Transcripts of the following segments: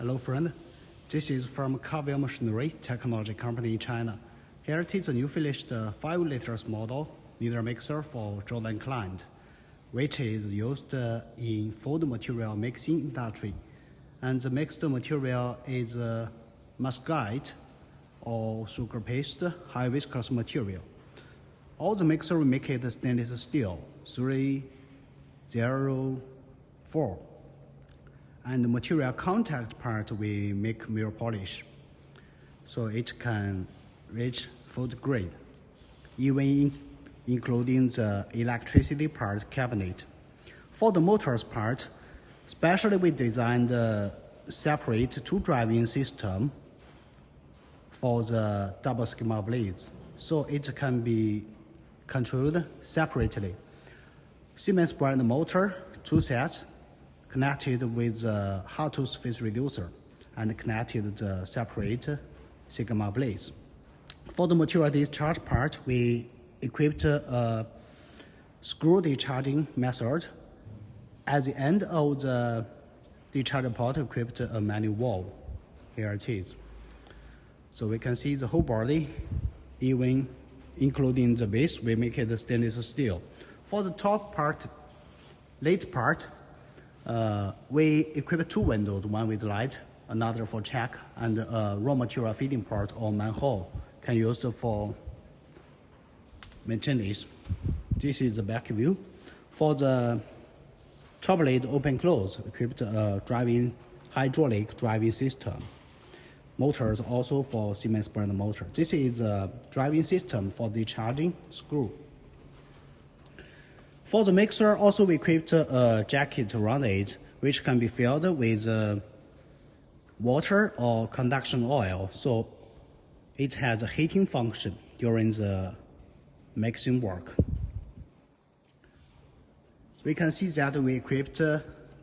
Hello friend, this is from Karvil Machinery technology company in China. Here it is a new finished 5 liters model kneader mixer for Jordan client, which is used in food material mixing industry. And the mixed material is muscite or sugar paste, high viscous material. All the mixer we make it stainless steel 304. And the material contact part we make mirror polish, so it can reach food grade, even including the electricity part cabinet. For the motors part, especially we designed a separate two driving system for the double schema blades, so it can be controlled separately. Siemens brand motor, 2 sets, connected with the hot surface reducer and connected the separate sigma blades. For the material discharge part, we equipped a screw discharging method. At the end of the discharge port, equipped a manual valve. Here it is. So we can see the whole body, even including the base, we make it stainless steel. For the top part, lid part, we equip 2 windows, one with light, another for check, and a raw material feeding port or manhole can use for maintenance. This is the back view. For the top lid open close, equipped a hydraulic driving system. Motors also for Siemens brand motor. This is a driving system for the charging screw. For the mixer, also we equipped a jacket around it, which can be filled with water or conduction oil, so it has a heating function during the mixing work. We can see that we equipped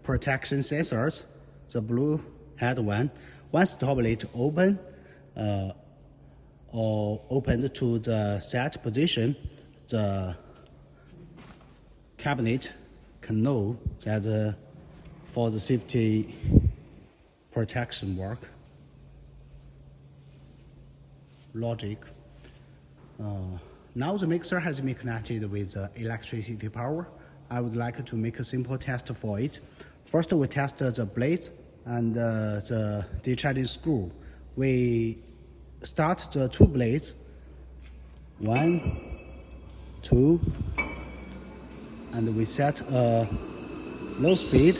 protection sensors, the blue head one. Once the top lid open or opened to the set position, the cabinet can know that for the safety protection work. Logic. Now the mixer has been connected with electricity power. I would like to make a simple test for it. First we test the blades and the discharging screw. We start the 2 blades, 1, 2, and we set a low speed.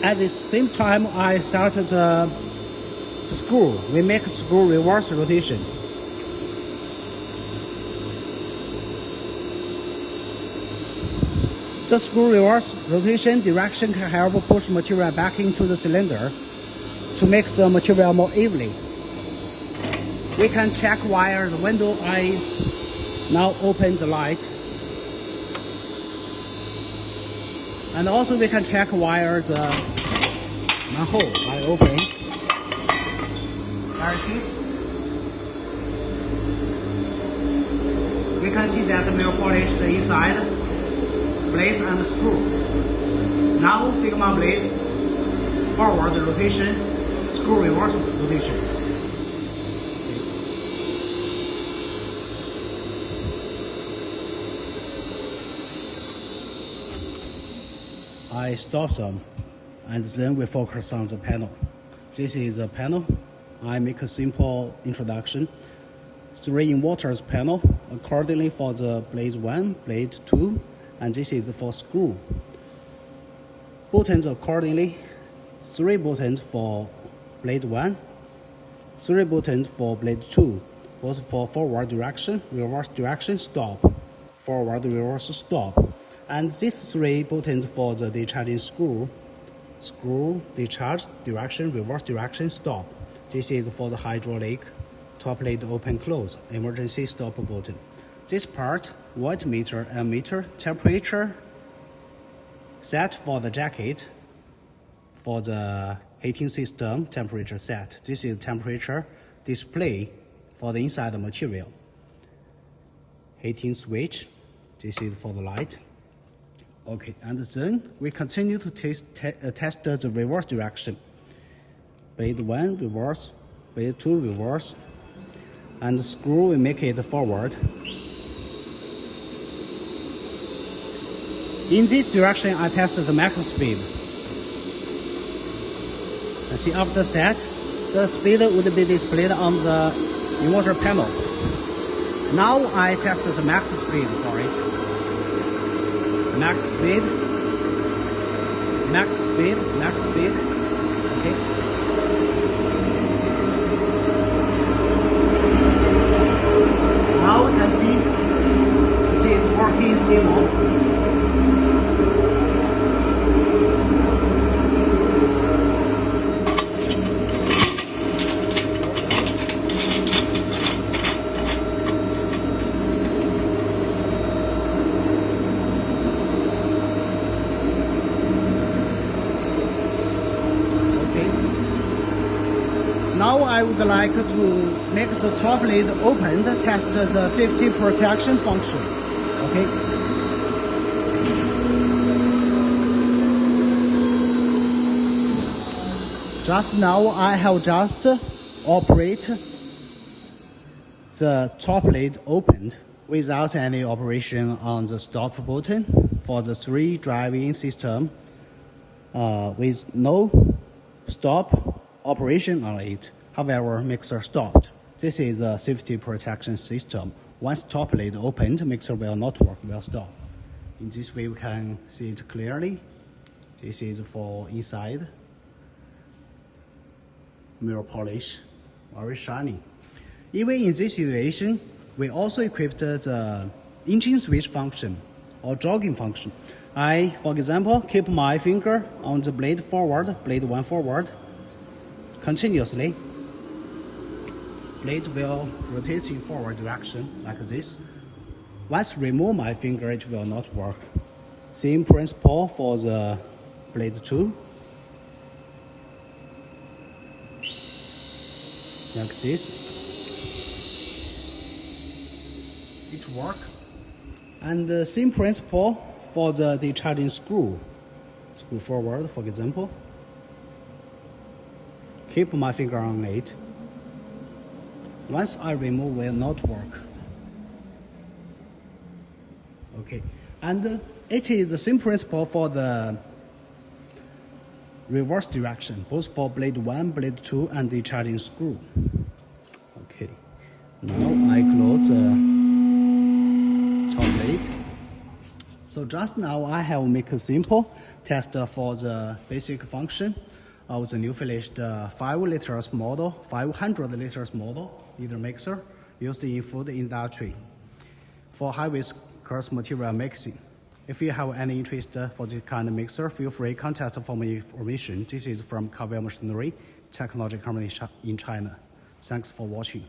At the same time, I started the screw. We make screw reverse rotation. The screw reverse rotation direction can help push material back into the cylinder to make the material more evenly. We can check wire the window. I now open the light. And also we can check wire the manhole. I open. There it is. We can see that mirror polish the inside, blades and screw. Now sigma blades, forward rotation, screw reverse rotation. I stop them, and then we focus on the panel. This is a panel. I make a simple introduction. 3 inverters panel, accordingly for the blade 1, blade 2, and this is for screw. Buttons accordingly, 3 buttons for blade 1, 3 buttons for blade 2, both for forward direction, reverse direction, stop, forward, reverse, stop. And these 3 buttons for the discharging screw, discharge, direction, reverse direction, stop. This is for the hydraulic top lid open close, emergency stop button. This part, voltmeter, ammeter, temperature, set for the jacket, for the heating system, temperature set. This is temperature display for the inside material. Heating switch, this is for the light. Okay, and then we continue to test the reverse direction. Blade 1 reverse, blade 2 reverse, and the screw we make it forward. In this direction, I test the max speed. And see, after that, the speed would be displayed on the inverter panel. Now I test the max speed for it. Max speed, max speed, max speed. Okay. Now we can see it is working stable. Now I would like to make the top lid open to test the safety protection function. Okay. Just now I have just operate the top lid opened without any operation on the stop button for the 3 driving system with no stop operation on it. However, mixer stopped. This is a safety protection system. Once top lid opened, mixer will not work, will stop. In this way, we can see it clearly. This is for inside. Mirror polish, very shiny. Even in this situation, we also equipped the engine switch function or jogging function. For example, keep my finger on the blade forward, blade 1 forward, continuously. Blade will rotate in forward direction like this. Once remove my finger, it will not work. Same principle for the blade 2. Like this. It works. And the same principle for the discharging screw. Screw forward, for example. Keep my finger on it. Once I remove, will not work. Okay, and it is the same principle for the reverse direction, both for blade 1, blade 2, and the discharging screw. Okay, now I close the top blade. So just now I have make a simple test for the basic function of the new finished 5 liters model, 500 liters model, either mixer used in food industry for high viscous material mixing. If you have any interest for this kind of mixer, feel free to contact for more information. This is from Karvil Machinery, technology company in China. Thanks for watching.